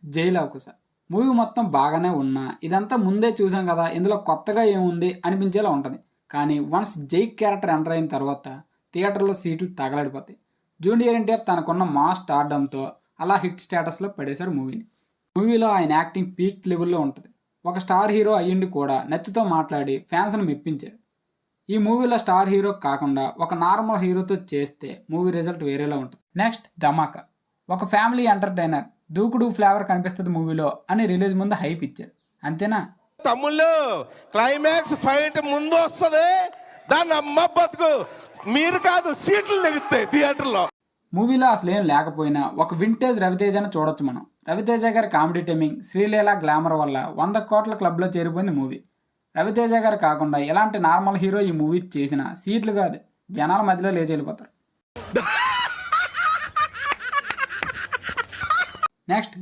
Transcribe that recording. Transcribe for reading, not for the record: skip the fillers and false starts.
Jail అవకుశ. Movie మొత్తం బాగానే ఉన్నా ఇదంతా ముందే చూసాం కదా, ఇందులో కొత్తగా ఏముంది అనిపించేలా ఉంటుంది. కానీ వన్స్ జై క్యారెక్టర్ ఎంటర్ అయిన తర్వాత థియేటర్లో సీట్లు తగలడిపోతాయి. జూనియర్ ఎన్టీఆర్ తనకున్న మాస్ స్టార్డమ్తో అలా హిట్ స్టేటస్లో పడేశారు మూవీని. మూవీలో ఆయన యాక్టింగ్ పీక్ లెవెల్లో ఉంటుంది. ఒక స్టార్ హీరో అయ్యిండి కూడా నెత్తితో మాట్లాడి ఫ్యాన్స్ని మెప్పించారు. ఈ మూవీలో స్టార్ హీరో కాకుండా ఒక నార్మల్ హీరోతో చేస్తే మూవీ రిజల్ట్ వేరేలా ఉంటుంది. నెక్స్ట్ ధమాకా. ఒక ఫ్యామిలీ ఎంటర్టైనర్, దూకుడు ఫ్లేవర్ కనిపిస్తుంది మూవీలో అని రిలీజ్ ముందు హైప్ ఇచ్చారు. అంతేనా? తమ్ముళ్ళు, క్లైమాక్స్ ఫైట్ ముందు వస్తుంది, దాన్ని అమ్మ బతుకు మీరు కాదు సీట్లు నెగుతాయి థియేటర్లో. మూవీలో అసలు ఏం లేకపోయినా ఒక వింటేజ్ రవితేజని చూడొచ్చు మనం. రవితేజ గారి కామెడీ టైమింగ్, శ్రీలీల గ్లామర్ వల్ల 100 కోట్ల క్లబ్లో చేరిపోయింది మూవీ. రవితేజ గారు కాకుండా ఎలాంటి నార్మల్ హీరో ఈ మూవీ చేసినా సీట్లు కాదు, జనాల మధ్యలో లేచి వెళ్ళిపోతారు. నెక్స్ట్